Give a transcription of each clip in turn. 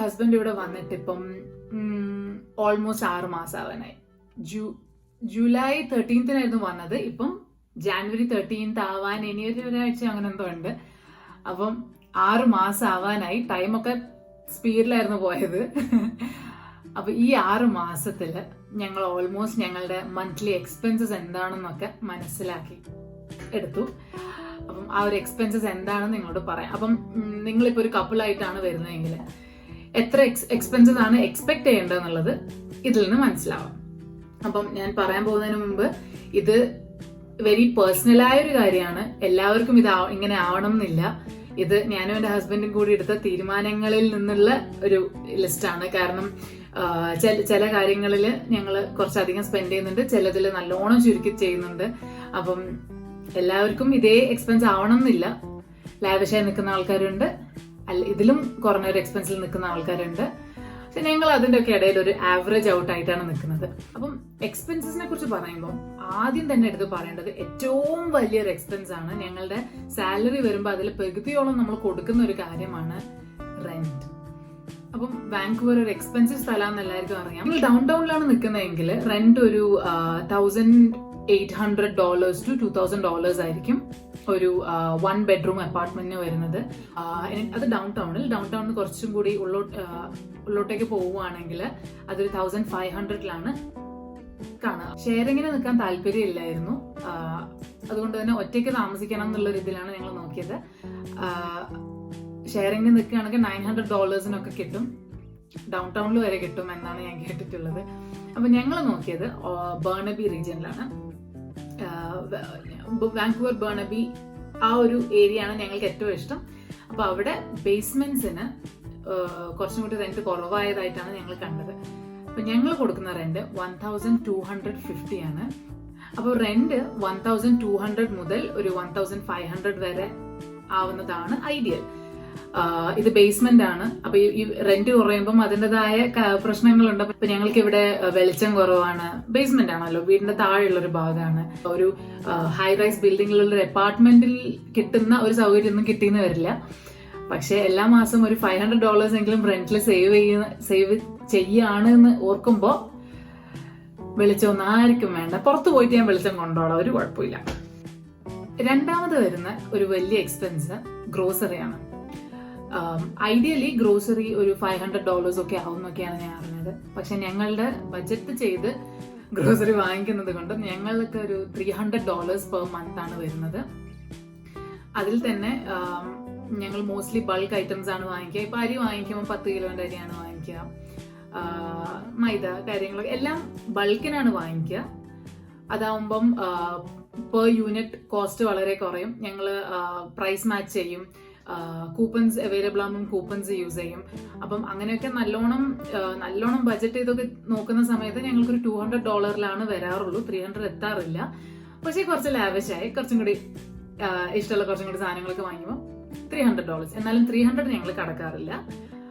Husband ഇവിടെ വന്നിട്ട് ഇപ്പം ഓൾമോസ്റ്റ് 6 മാസം ആവാനായി. ജൂലൈ 13 വന്നത്. ഇപ്പം ജാനുവരി 13 ആവാൻ ഇനി ഒരാഴ്ച അങ്ങനെ എന്തോ ഉണ്ട്. അപ്പം 6 മാസം ആവാനായി. ടൈമൊക്കെ സ്പീഡിലായിരുന്നു പോയത്. അപ്പൊ ഈ 6 മാസത്തില് ഞങ്ങൾ ഓൾമോസ്റ്റ് ഞങ്ങളുടെ മന്ത്ലി എക്സ്പെൻസസ് എന്താണെന്നൊക്കെ മനസ്സിലാക്കി എടുത്തു. അപ്പം ആ ഒരു എക്സ്പെൻസസ് എന്താണെന്ന് നിങ്ങളോട് പറയാം. അപ്പം നിങ്ങളിപ്പോ ഒരു കപ്പിളായിട്ടാണ് വരുന്നതെങ്കിൽ എത്ര എക്സ്പെൻസസ് ആണ് എക്സ്പെക്ട് ചെയ്യേണ്ടതെന്നുള്ളത് ഇതിൽ നിന്ന് മനസ്സിലാവാം. അപ്പം ഞാൻ പറയാൻ പോകുന്നതിന് മുമ്പ് ഇത് വെരി പേഴ്സണലായ ഒരു കാര്യമാണ്. എല്ലാവർക്കും ഇത് ഇങ്ങനെ ആവണം എന്നില്ല. ഇത് ഞാനും എന്റെ ഹസ്ബൻഡും കൂടി എടുത്ത തീരുമാനങ്ങളിൽ നിന്നുള്ള ഒരു ലിസ്റ്റാണ്. കാരണം ചില കാര്യങ്ങളിൽ ഞങ്ങൾ കുറച്ചധികം സ്പെൻഡ് ചെയ്യുന്നുണ്ട്, ചിലതിൽ നല്ലോണം ചുരുക്കി ചെയ്യുന്നുണ്ട്. അപ്പം എല്ലാവർക്കും ഇതേ എക്സ്പെൻസ് ആവണം എന്നില്ല. ലാവിഷായി നിൽക്കുന്ന ആൾക്കാരുണ്ട്, ഇതിലും കുറഞ്ഞൊരു എക്സ്പെൻസിൽ നിൽക്കുന്ന ആൾക്കാരുണ്ട്. പക്ഷെ ഞങ്ങൾ അതിന്റെ ഒക്കെ ഇടയിൽ ഒരു ആവറേജ് ഔട്ട് ആയിട്ടാണ് നിൽക്കുന്നത്. അപ്പം എക്സ്പെൻസസിനെ കുറിച്ച് പറയുമ്പോൾ ആദ്യം തന്നെ എടുത്ത് പറയേണ്ടത് ഏറ്റവും വലിയൊരു എക്സ്പെൻസ് ആണ്. ഞങ്ങളുടെ സാലറി വരുമ്പോൾ അതിൽ പകുതിയോളം നമ്മൾ കൊടുക്കുന്ന ഒരു കാര്യമാണ് റെന്റ്. അപ്പം വാൻകൂവർ ഒരു എക്സ്പെൻസീവ് സ്ഥലമാണെന്ന് എല്ലാവർക്കും അറിയാം. നിങ്ങൾ ഡൗൺ ടൗണിലാണ് നിൽക്കുന്നതെങ്കിൽ റെന്റ് ഒരു $1,800 to $2,000 ആയിരിക്കും ഒരു 1 bedroom അപ്പാർട്ട്മെന്റിന് വരുന്നത്. അത് ഡൗൺ ടൗണിൽ കുറച്ചും കൂടി ഉള്ളോട്ടേക്ക് പോവുകയാണെങ്കിൽ അതൊരു 1,500 കാണുക. ഷെയറിങ്ങിന് നിൽക്കാൻ താല്പര്യമില്ലായിരുന്നു. അതുകൊണ്ട് തന്നെ ഒറ്റയ്ക്ക് താമസിക്കണം എന്നുള്ള രീതിയിലാണ് ഞങ്ങൾ നോക്കിയത്. ഷെയറിങ്ങിന് നിൽക്കുകയാണെങ്കിൽ $900 കിട്ടും, ഡൗൺ ടൗണിൽ വരെ കിട്ടും എന്നാണ് ഞാൻ കേട്ടിട്ടുള്ളത്. അപ്പൊ ഞങ്ങൾ നോക്കിയത് ബർണബി റീജിയനിലാണ്. വാൻകൂവർ ബർണബി ആ ഒരു ഏരിയ ആണ് ഞങ്ങൾക്ക് ഏറ്റവും ഇഷ്ടം. അപ്പൊ അവിടെ ബേസ്മെന്റ്സിന് കുറച്ചും കൂടി റെന്റ് കുറവായതായിട്ടാണ് ഞങ്ങൾ കണ്ടത്. അപ്പൊ ഞങ്ങൾ കൊടുക്കുന്ന റെന്റ് 1,250 ആണ്. അപ്പോൾ റെന്റ് 1,200 മുതൽ ഒരു 1,500 വരെ ആവുന്നതാണ് ഐഡിയൽ. ഇത് ബേസ്മെന്റ് ആണ്. അപ്പൊ ഈ റെന്റ് കുറയുമ്പം അതിൻ്റെതായ പ്രശ്നങ്ങളുണ്ട്. ഇപ്പൊ ഞങ്ങൾക്ക് ഇവിടെ വെളിച്ചം കുറവാണ്, ബേസ്മെന്റ് ആണല്ലോ, വീടിന്റെ താഴെയുള്ള ഒരു ഭാഗമാണ്. ഒരു ഹൈ റൈസ് ബിൽഡിങ്ങിലുള്ള ഒരു അപ്പാർട്ട്മെന്റിൽ കിട്ടുന്ന ഒരു സൗകര്യം ഒന്നും കിട്ടിയെന്ന് വരില്ല. പക്ഷെ എല്ലാ മാസം ഒരു $500 എങ്കിലും റെന്റിൽ സേവ് ചെയ്യാണ് എന്ന് ഓർക്കുമ്പോ വെളിച്ചമൊന്നും ആർക്കും വേണ്ട. പുറത്തു പോയിട്ട് ഞാൻ വെളിച്ചം കൊണ്ടോളാം, ഒരു കുഴപ്പമില്ല. രണ്ടാമത് വരുന്ന ഒരു വലിയ എക്സ്പെൻസ് ഗ്രോസറിയാണ്. ഐഡിയലി ഗ്രോസറി ഒരു $500 ഒക്കെ ആവുന്നൊക്കെയാണ് ഞാൻ അറിഞ്ഞത്. പക്ഷെ ഞങ്ങളുടെ ബഡ്ജറ്റ് ചെയ്ത് ഗ്രോസറി വാങ്ങിക്കുന്നത് കൊണ്ട് ഞങ്ങൾക്ക് ഒരു $300 പെർ മന്ത് ആണ് വരുന്നത്. അതിൽ തന്നെ ഞങ്ങൾ മോസ്റ്റ്ലി ബൾക്ക് ഐറ്റംസ് ആണ് വാങ്ങിക്കുക. ഇപ്പൊ അരി വാങ്ങിക്കുമ്പോൾ 10 കിലോന്റെ അരിയാണ് വാങ്ങിക്കുക. മൈദ കാര്യങ്ങളൊക്കെ എല്ലാം ബൾക്കിനാണ് വാങ്ങിക്കുക. അതാവുമ്പം പെർ യൂണിറ്റ് കോസ്റ്റ് വളരെ കുറയും. ഞങ്ങൾ പ്രൈസ് മാച്ച് ചെയ്യും, കൂപ്പൺസ് അവൈലബിൾ ആകുമ്പോൾ കൂപ്പൺസ് യൂസ് ചെയ്യും. അപ്പം അങ്ങനെയൊക്കെ നല്ലോണം ബഡ്ജറ്റ് ചെയ്തൊക്കെ നോക്കുന്ന സമയത്ത് ഞങ്ങൾക്കൊരു $200 വരാറുള്ളൂ, 300 എത്താറില്ല. പക്ഷേ കുറച്ച് ലാവിഷായി കുറച്ചും കൂടി ഇഷ്ടമുള്ള കുറച്ചും കൂടി സാധനങ്ങളൊക്കെ വാങ്ങിക്കുമ്പോൾ $300. എന്നാലും 300 ഞങ്ങൾ കടക്കാറില്ല.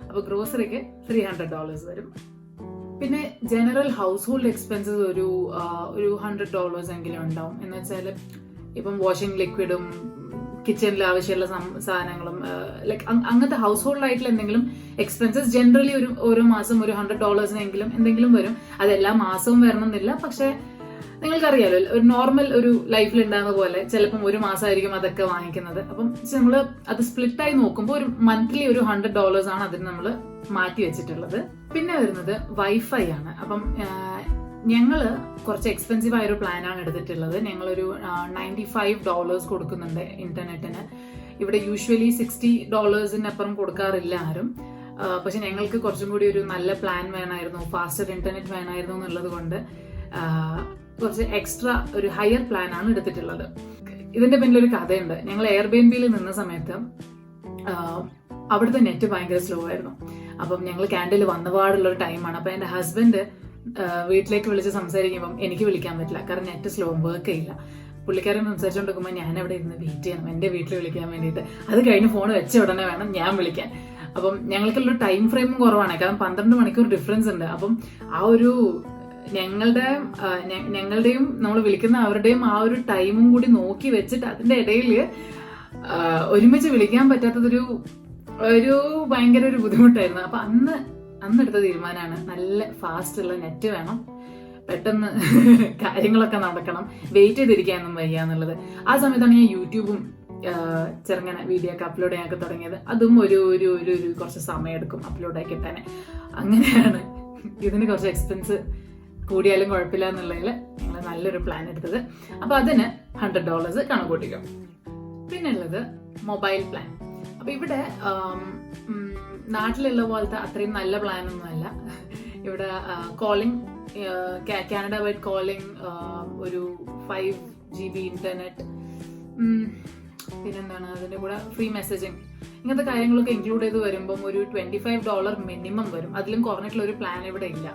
അപ്പൊ ഗ്രോസറിക്ക് $300 വരും. പിന്നെ ജനറൽ ഹൗസ് ഹോൾഡ് എക്സ്പെൻസസ് ഒരു $100 എങ്കിലും ഉണ്ടാവും. എന്ന് വെച്ചാൽ ഇപ്പം വാഷിംഗ് ലിക്വിഡും കിച്ചണിൽ ആവശ്യമുള്ള സാധനങ്ങളും ലൈക്ക് അങ്ങനത്തെ ഹൗസ് ഹോൾഡ് ആയിട്ടുള്ള എന്തെങ്കിലും എക്സ്പെൻസസ് ജനറലി ഓരോ മാസം ഒരു $100 എന്തെങ്കിലും വരും. അത് എല്ലാ മാസവും വരണമെന്നില്ല. പക്ഷെ നിങ്ങൾക്കറിയാലോ, ഒരു നോർമൽ ഒരു ലൈഫിൽ ഉണ്ടാകുന്ന പോലെ ചിലപ്പം ഒരു മാസമായിരിക്കും അതൊക്കെ വാങ്ങിക്കുന്നത്. അപ്പം നമ്മൾ അത് സ്പ്ലിറ്റ് ആയി നോക്കുമ്പോൾ ഒരു മന്ത്ലി ഒരു $100 ആണ് അതിന് നമ്മൾ മാറ്റി വെച്ചിട്ടുള്ളത്. പിന്നെ വരുന്നത് വൈഫൈ ആണ്. അപ്പം ഞങ്ങള് കുറച്ച് എക്സ്പെൻസീവ് ആയൊരു പ്ലാനാണ് എടുത്തിട്ടുള്ളത്. ഞങ്ങളൊരു $95 കൊടുക്കുന്നുണ്ട് ഇന്റർനെറ്റിന്. ഇവിടെ യൂഷ്വലി $60 കൊടുക്കാറില്ല ആരും. പക്ഷെ ഞങ്ങൾക്ക് കുറച്ചും കൂടി ഒരു നല്ല പ്ലാൻ വേണമായിരുന്നു, ഫാസ്റ്റർ ഇന്റർനെറ്റ് വേണമായിരുന്നു എന്നുള്ളത് കൊണ്ട് കുറച്ച് എക്സ്ട്രാ ഒരു ഹയർ പ്ലാൻ ആണ് എടുത്തിട്ടുള്ളത്. ഇതിന്റെ പിന്നിലൊരു കഥയുണ്ട്. ഞങ്ങൾ എയർബിഎൻബിയിൽ നിന്ന സമയത്ത് അവിടുത്തെ നെറ്റ് ഭയങ്കര സ്ലോ ആയിരുന്നു. അപ്പം ഞങ്ങൾ ക്യാൻഡിൽ വന്നപാടുള്ള ഒരു ടൈമാണ്. അപ്പൊ എന്റെ ഹസ്ബൻഡ് വീട്ടിലേക്ക് വിളിച്ച് സംസാരിക്കുമ്പം എനിക്ക് വിളിക്കാൻ പറ്റില്ല, കാരണം നെറ്റ് സ്ലോ വർക്ക് ചെയ്യില്ല. പുള്ളിക്കാരൻ സംസാരിച്ചുകൊണ്ടിരിക്കുമ്പോൾ ഞാൻ അവിടെ ഇരുന്ന് വെയിറ്റ് ചെയ്യണം എന്റെ വീട്ടിൽ വിളിക്കാൻ വേണ്ടിയിട്ട്. അത് കഴിഞ്ഞ് ഫോൺ വെച്ച ഉടനെ വേണം ഞാൻ വിളിക്കാൻ. അപ്പം ഞങ്ങൾക്കുള്ള ടൈം ഫ്രെയിമും കുറവാണ്, കാരണം 12 മണിക്കൂർ ഡിഫറൻസ് ഉണ്ട്. അപ്പം ആ ഒരു ഞങ്ങളുടെയും നമ്മൾ വിളിക്കുന്ന അവരുടെയും ആ ഒരു ടൈമും കൂടി നോക്കി വെച്ചിട്ട് അതിന്റെ ഇടയിൽ ഒരുമിച്ച് വിളിക്കാൻ പറ്റാത്തതൊരു ഒരു ഭയങ്കര ഒരു ബുദ്ധിമുട്ടായിരുന്നു. അപ്പൊ അന്നെടുത്ത തീരുമാനമാണ് നല്ല ഫാസ്റ്റ് ഉള്ള നെറ്റ് വേണം, പെട്ടെന്ന് കാര്യങ്ങളൊക്കെ നടക്കണം, വെയിറ്റ് ചെയ്തിരിക്കാനൊന്നും വയ്യ എന്നുള്ളത്. ആ സമയത്താണ് ഞാൻ യൂട്യൂബും ചെറുങ്ങനെ വീഡിയോ ഒക്കെ അപ്ലോഡ് ചെയ്യാനൊക്കെ തുടങ്ങിയത്. അതും ഒരു ഒരു ഒരു ഒരു കുറച്ച് സമയം എടുക്കും അപ്ലോഡ് ആക്കി കിട്ടാൻ. അങ്ങനെയാണ് ഇതിന് കുറച്ച് എക്സ്പെൻസ് കൂടിയാലും കുഴപ്പമില്ല എന്നുള്ളതിൽ ഞങ്ങൾ നല്ലൊരു പ്ലാൻ എടുത്തത്. അപ്പൊ അതിന് $100 കണക്കൂട്ടിക്കും. പിന്നെ ഉള്ളത് മൊബൈൽ പ്ലാൻ. അപ്പൊ ഇവിടെ നാട്ടിലുള്ള പോലത്തെ അത്രയും നല്ല പ്ലാൻ ഒന്നുമല്ല. ഇവിടെ കോളിംഗ്, കാനഡ വൈഡ് കോളിംഗ്, ഒരു 5 GB ഇന്റർനെറ്റ്, പിന്നെന്താണ് അതിന്റെ കൂടെ ഫ്രീ മെസ്സേജിങ്, ഇങ്ങനത്തെ കാര്യങ്ങളൊക്കെ ഇൻക്ലൂഡ് ചെയ്ത് വരുമ്പം ഒരു $25 മിനിമം വരും. അതിലും കുറഞ്ഞിട്ടുള്ള ഒരു പ്ലാൻ ഇവിടെ ഇല്ല.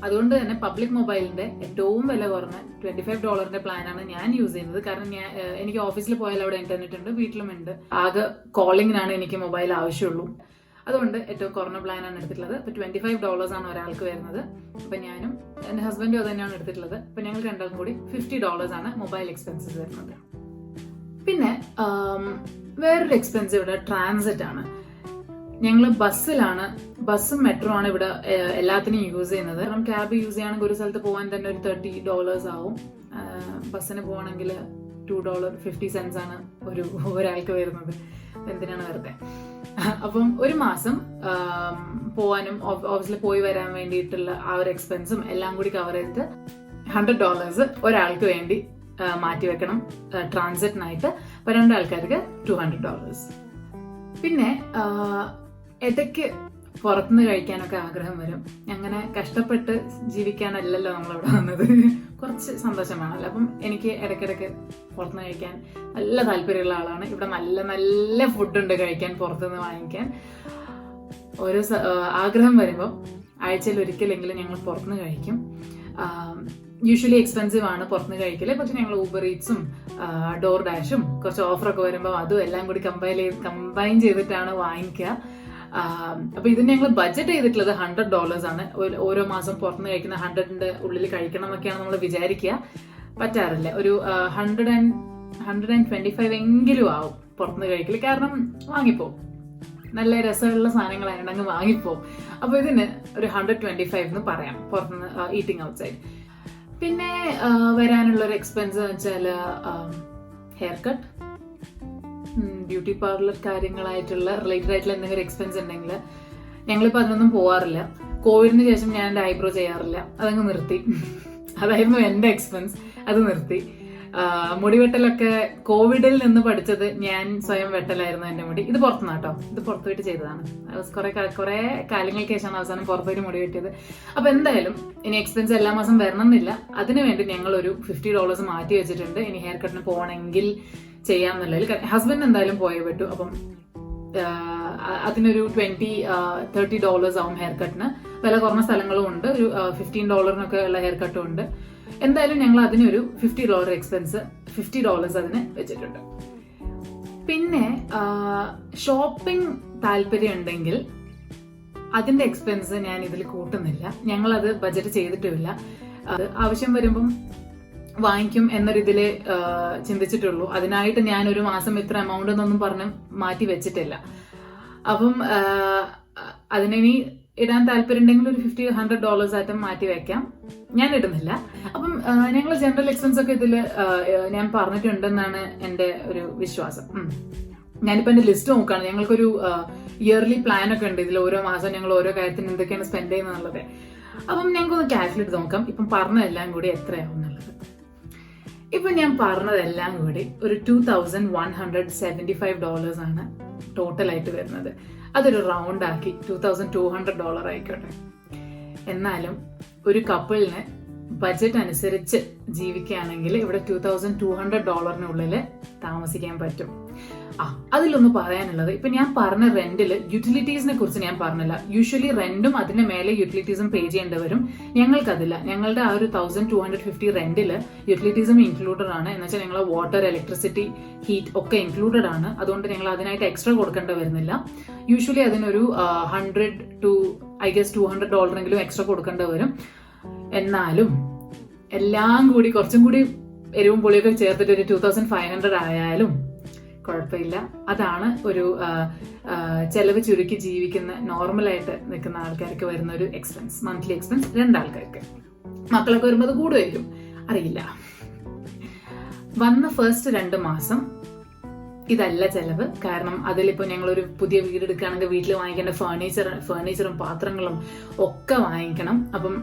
അതുകൊണ്ട് തന്നെ പബ്ലിക് മൊബൈലിന്റെ ഏറ്റവും വില കുറഞ്ഞ $25 പ്ലാനാണ് ഞാൻ യൂസ് ചെയ്യുന്നത്. കാരണം എനിക്ക് ഓഫീസിൽ പോയാൽ അവിടെ ഇന്റർനെറ്റ് ഉണ്ട്, വീട്ടിലും ഉണ്ട്. ആകെ കോളിങ്ങിനാണ് എനിക്ക് മൊബൈൽ ആവശ്യമുള്ളൂ. അതുകൊണ്ട് ഏറ്റവും കുറഞ്ഞ പ്ലാനാണ് എടുത്തിട്ടുള്ളത്. അപ്പൊ $25 ആണ് ഒരാൾക്ക് വരുന്നത്. അപ്പൊ ഞാനും എന്റെ ഹസ്ബൻഡും അത് തന്നെയാണ് എടുത്തിട്ടുള്ളത്. അപ്പൊ ഞങ്ങൾ രണ്ടാൾക്കും കൂടി $50 ആണ് മൊബൈൽ എക്സ്പെൻസസ് വരുന്നത്. പിന്നെ വേറൊരു എക്സ്പെൻസ് ഇവിടെ ട്രാൻസിറ്റ് ആണ്. ഞങ്ങൾ ബസ്സും മെട്രോ ആണ് ഇവിടെ എല്ലാത്തിനും യൂസ് ചെയ്യുന്നത്. കാരണം ക്യാബ് യൂസ് ചെയ്യുകയാണെങ്കിൽ ഒരു സ്ഥലത്ത് പോകാൻ തന്നെ ഒരു $30 ആവും. ബസ്സിന് പോകണമെങ്കിൽ $2.50 ആണ് ഒരാൾക്ക് വരുന്നത്. എന്തിനാണ് വെറുതെ. അപ്പം ഒരു മാസം പോവാനും ഓഫീസിൽ പോയി വരാൻ വേണ്ടിയിട്ടുള്ള ആ ഒരു എക്സ്പെൻസും എല്ലാം കൂടി കവർ ചെയ്തിട്ട് $100 ഒരാൾക്ക് വേണ്ടി മാറ്റി വെക്കണം ട്രാൻസിറ്റിനായിട്ട്. അപ്പൊ 2 ആൾക്കാർക്ക് $200. പിന്നെ ഇടയ്ക്ക് പുറത്തുനിന്ന് കഴിക്കാനൊക്കെ ആഗ്രഹം വരും. അങ്ങനെ കഷ്ടപ്പെട്ട് ജീവിക്കാനല്ലല്ലോ നമ്മളിവിടെ വന്നത്, കുറച്ച് സന്തോഷം വേണമല്ലോ. അപ്പം എനിക്ക് ഇടയ്ക്കിടയ്ക്ക് പുറത്തുനിന്ന് കഴിക്കാൻ നല്ല താല്പര്യമുള്ള ആളാണ്. ഇവിടെ നല്ല നല്ല ഫുഡുണ്ട് കഴിക്കാൻ, പുറത്തുനിന്ന് വാങ്ങിക്കാൻ. ഓരോ ആഗ്രഹം വരുമ്പം ആഴ്ചയിൽ ഒരിക്കലെങ്കിലും ഞങ്ങൾ പുറത്തുനിന്ന് കഴിക്കും. യൂഷ്വലി എക്സ്പെൻസീവ് ആണ് പുറത്തുനിന്ന് കഴിക്കല്. പക്ഷെ ഞങ്ങൾ ഊബർ ഈറ്റ്സും ഡോർ ഡാഷും കുറച്ച് ഓഫറൊക്കെ വരുമ്പോൾ അതും എല്ലാം കൂടി കമ്പൈൻ ചെയ്തിട്ടാണ് വാങ്ങിക്കുക. അപ്പൊ ഇതിന് ഞങ്ങൾ ബഡ്ജറ്റ് ചെയ്തിട്ടുള്ളത് $100 ആണ്. ഓരോ മാസം പുറത്തുനിന്ന് കഴിക്കുന്ന 100ന്റെ ഉള്ളിൽ കഴിക്കണം എന്നൊക്കെയാണ് നമ്മൾ വിചാരിക്കുക. പറ്റാറില്ല. ഒരു 125 എങ്കിലും ആവും പുറത്തുനിന്ന് കഴിക്കല്. കാരണം വാങ്ങിപ്പോവും, നല്ല രസമുള്ള സാധനങ്ങളായതുകൊണ്ട് അങ്ങ് വാങ്ങിപ്പോവും. അപ്പൊ ഇതിന് ഒരു 125 എന്ന് പറയാം പുറത്തുനിന്ന് ഈറ്റിംഗ് ഔട്ട് സൈഡ്. പിന്നെ വരാനുള്ള ഒരു എക്സ്പെൻസ് എന്ന് വെച്ചാൽ ഹെയർ കട്ട്, ബ്യൂട്ടി പാർലർ കാര്യങ്ങളായിട്ടുള്ള റിലേറ്റഡ് ആയിട്ടുള്ള എന്തെങ്കിലും എക്സ്പെൻസ് ഉണ്ടെങ്കിൽ ഞങ്ങളിപ്പോൾ അതിനൊന്നും പോവാറില്ല. കോവിഡിന് ശേഷം ഞാൻ എൻ്റെ ഐബ്രോ ചെയ്യാറില്ല, അതങ്ങ് നിർത്തി. അതായിരുന്നു എൻ്റെ എക്സ്പെൻസ്, അത് നിർത്തി. മുടിവെട്ടലൊക്കെ കോവിഡിൽ നിന്ന് പഠിച്ചത് ഞാൻ സ്വയം വെട്ടലായിരുന്നു എൻ്റെ മുടി. ഇത് പുറത്തുനിന്നാട്ടോ, ഇത് പുറത്തു പോയിട്ട് ചെയ്തതാണ്. കുറെ കാലങ്ങൾക്ക് ശേഷമാണ് അവസാനം പുറത്തുപോയിട്ട് മുടി വെട്ടിയത്. അപ്പൊ എന്തായാലും ഇനി എക്സ്പെൻസ് എല്ലാ മാസം വരണം എന്നില്ല. അതിനുവേണ്ടി ഞങ്ങൾ ഒരു $50 മാറ്റി വെച്ചിട്ടുണ്ട്. ഇനി ഹെയർ കട്ടിന് പോകണമെങ്കിൽ ചെയ്യാമെന്നുള്ളതിൽ. ഹസ്ബൻഡ് എന്തായാലും പോയേ പറ്റൂ. അപ്പം അതിനൊരു $20-30 ആവും ഹെയർ കട്ടിന്. വില കുറഞ്ഞ സ്ഥലങ്ങളും ഉണ്ട്, ഒരു $15 ഉള്ള ഹെയർ കട്ടും ഉണ്ട്. എന്തായാലും ഞങ്ങൾ അതിനൊരു $50 എക്സ്പെൻസ്, $50 അതിന് വെച്ചിട്ടുണ്ട്. പിന്നെ ഷോപ്പിംഗ് താല്പര്യം ഉണ്ടെങ്കിൽ അതിന്റെ എക്സ്പെൻസ് ഞാൻ ഇതിൽ കൂട്ടുന്നില്ല. ഞങ്ങളത് ബഡ്ജറ്റ് ചെയ്തിട്ടുമില്ല. അത് ആവശ്യം വരുമ്പം വാങ്ങിക്കും എന്നൊരിതില് ചിന്തിച്ചിട്ടുള്ളൂ. അതിനായിട്ട് ഞാൻ ഒരു മാസം ഇത്ര എമൗണ്ട് എന്നൊന്നും പറഞ്ഞ് മാറ്റി വെച്ചിട്ടില്ല. അപ്പം അതിനി ഇടാൻ താല്പര്യം ഉണ്ടെങ്കിൽ ഒരു $50-100 ആയിട്ടും മാറ്റി വെക്കാം. ഞാൻ ഇടുന്നില്ല. അപ്പം ഞങ്ങൾ ജനറൽ എക്സ്പെൻസ് ഒക്കെ ഇതിൽ ഞാൻ പറഞ്ഞിട്ടുണ്ടെന്നാണ് എൻ്റെ ഒരു വിശ്വാസം. ഞാനിപ്പോ എന്റെ ലിസ്റ്റ് നോക്കുകയാണ്. ഞങ്ങൾക്കൊരു ഇയർലി പ്ലാൻ ഒക്കെ ഉണ്ട്. ഇതിൽ ഓരോ മാസം ഞങ്ങൾ ഓരോ കാര്യത്തിന് എന്തൊക്കെയാണ് സ്പെൻഡ് ചെയ്യുന്നത്. അപ്പം ഞങ്ങൾക്കൊന്ന് കാൽക്കുലേറ്റ് നോക്കാം ഇപ്പം പറഞ്ഞതെല്ലാം കൂടി എത്രയാവും എന്നുള്ളത്. ഇപ്പൊ ഞാൻ പറഞ്ഞതെല്ലാം കൂടി ഒരു $2,175 ആണ് ടോട്ടൽ ആയിട്ട് വരുന്നത്. അതൊരു റൗണ്ട് ആക്കി $2,200 ആയിക്കോട്ടെ. എന്നാലും ഒരു കപ്പിളിന് ബഡ്ജറ്റ് അനുസരിച്ച് ജീവിക്കുകയാണെങ്കിൽ ഇവിടെ $2,200 താമസിക്കാൻ പറ്റും. അതിലൊന്ന് പറയാനുള്ളത്, ഇപ്പൊ ഞാൻ പറഞ്ഞ റെന്റില് യൂട്ടിലിറ്റീസിനെ കുറിച്ച് ഞാൻ പറഞ്ഞില്ല. യൂഷ്വലി റെന്റും അതിന്റെ മേലെ യൂട്ടിലിറ്റീസും പേ ചെയ്യേണ്ടി വരും. ഞങ്ങൾക്കതില്ല. ഞങ്ങളുടെ ആ ഒരു 1,250 റെന്റില് യൂട്ടിലിറ്റീസും ഇൻക്ലൂഡഡ് ആണ്. എന്ന് വെച്ചാൽ ഞങ്ങൾ വാട്ടർ, ഇലക്ട്രിസിറ്റി, ഹീറ്റ് ഒക്കെ ഇൻക്ലൂഡഡ് ആണ്. അതുകൊണ്ട് ഞങ്ങൾ അതിനായിട്ട് എക്സ്ട്രാ കൊടുക്കേണ്ടി വരുന്നില്ല. യൂഷ്വലി അതിനൊരു $100 to $200 എക്സ്ട്രാ കൊടുക്കേണ്ടി വരും. എന്നാലും എല്ലാം കൂടി കുറച്ചും കൂടി എരിവും പൊളിയൊക്കെ ചേർത്തിട്ട് ഒരു 2,500 ആയാലും കുഴപ്പമില്ല. അതാണ് ഒരു ചെലവ് ചുരുക്കി ജീവിക്കുന്ന നോർമലായിട്ട് നിൽക്കുന്ന ആൾക്കാർക്ക് വരുന്ന ഒരു എക്സ്പെൻസ്, മന്ത്ലി എക്സ്പെൻസ്. 2 ആൾക്കാർക്ക്. മക്കളൊക്കെ വരുമ്പോൾ അത് കൂടുമായിരിക്കും, അറിയില്ല. വന്ന ഫസ്റ്റ് 2 മാസം ഇതല്ല ചെലവ്. കാരണം അതിലിപ്പോൾ ഞങ്ങളൊരു പുതിയ വീട് എടുക്കുകയാണെങ്കിൽ വീട്ടിൽ വാങ്ങിക്കേണ്ട ഫേർണിച്ചറും പാത്രങ്ങളും ഒക്കെ വാങ്ങിക്കണം. അപ്പം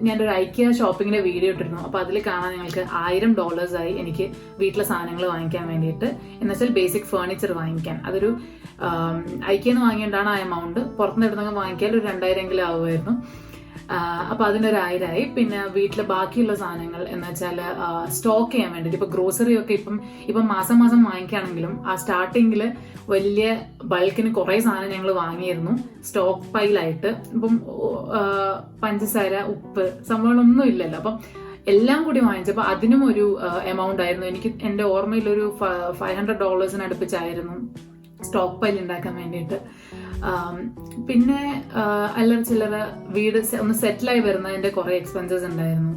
ഞാനൊരു ഐക്യ ഷോപ്പിങ്ങിന്റെ വീഡിയോ ഇട്ടിരുന്നു. അപ്പോൾ അതിൽ കാണാൻ ഞങ്ങൾക്ക് $1000 ആയി എനിക്ക് വീട്ടിലെ സാധനങ്ങൾ വാങ്ങിക്കാൻ വേണ്ടിയിട്ട്. എന്നുവെച്ചാൽ ബേസിക് ഫേർണിച്ചർ വാങ്ങിക്കാൻ. അതൊരു ഐക്യന്ന് വാങ്ങിയേണ്ടാണ് ആ എമൗണ്ട്. പുറത്തുനിന്ന് ഇടുന്നൊക്കെ വാങ്ങിക്കാൻ ഒരു 2000 ആവുമായിരുന്നു. അപ്പൊ അതിനൊരു 1000 ആയി. പിന്നെ വീട്ടിലെ ബാക്കിയുള്ള സാധനങ്ങൾ എന്ന് വെച്ചാൽ സ്റ്റോക്ക് ചെയ്യാൻ വേണ്ടിയിട്ട് ഇപ്പൊ ഗ്രോസറി ഒക്കെ ഇപ്പം മാസം വാങ്ങിക്കുകയാണെങ്കിലും ആ സ്റ്റാർട്ടിങ്ങിൽ വലിയ ബൾക്കിന് കുറെ സാധനം ഞങ്ങൾ വാങ്ങിയിരുന്നു സ്റ്റോക്ക് പൈലായിട്ട്. ഇപ്പം പഞ്ചസാര, ഉപ്പ്, സംഭവങ്ങളൊന്നും ഇല്ലല്ലോ. അപ്പം എല്ലാം കൂടി വാങ്ങിച്ചപ്പോൾ അതിനും ഒരു എമൗണ്ട് ആയിരുന്നു. എനിക്ക് എൻ്റെ ഓർമ്മയിൽ ഒരു $500 അടുപ്പിച്ചായിരുന്നു സ്റ്റോക്ക് പൈൽ ഉണ്ടാക്കാൻ വേണ്ടിയിട്ട്. പിന്നെ അല്ലറ ചില്ലറ വീട് ഒന്ന് സെറ്റിലായി വരുന്നതിന്റെ കുറെ എക്സ്പെൻസസ് ഉണ്ടായിരുന്നു.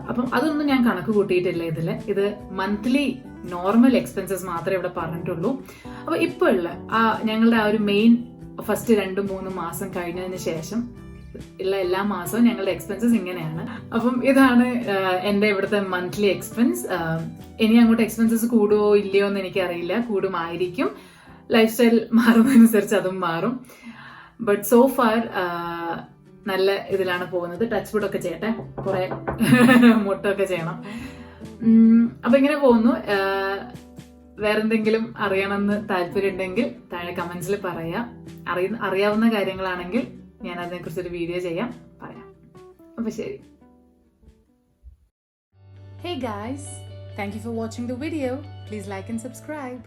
അപ്പം അതൊന്നും ഞാൻ കണക്ക് കൂട്ടിയിട്ടില്ല ഇത് മന്ത്ലി നോർമൽ എക്സ്പെൻസസ് മാത്രമേ ഇവിടെ പറഞ്ഞിട്ടുള്ളൂ. അപ്പൊ ഇപ്പൊ ഉള്ള ഞങ്ങളുടെ ആ ഒരു മെയിൻ ഫസ്റ്റ് 2-3 മാസം കഴിഞ്ഞതിന് ശേഷം ഉള്ള എല്ലാ മാസവും ഞങ്ങളുടെ എക്സ്പെൻസസ് ഇങ്ങനെയാണ്. അപ്പം ഇതാണ് എന്റെ ഇവിടുത്തെ മന്ത്ലി എക്സ്പെൻസ്. ഇനി അങ്ങോട്ട് എക്സ്പെൻസസ് കൂടുമോ ഇല്ലയോ എന്ന് എനിക്കറിയില്ല. കൂടുമായിരിക്കും. ലൈഫ് സ്റ്റൈൽ മാറുന്നതനുസരിച്ച് അതും മാറും. ബട്ട് സോ ഫാർ നല്ല ഇതിലാണ് പോകുന്നത്. ടച്ച് വുഡ് ഒക്കെ ചെയ്യട്ടെ, കുറെ മുട്ടൊക്കെ ചെയ്യണം. അപ്പൊ ഇങ്ങനെ പോകുന്നു. വേറെന്തെങ്കിലും അറിയണമെന്ന് താല്പര്യം ഉണ്ടെങ്കിൽ താഴെ കമന്റ്സിൽ പറയാം. അറിയാവുന്ന കാര്യങ്ങളാണെങ്കിൽ ഞാൻ അതിനെക്കുറിച്ചൊരു വീഡിയോ പറയാം. അപ്പൊ ശരി. Hey guys, thank you for watching the video. Please like and subscribe.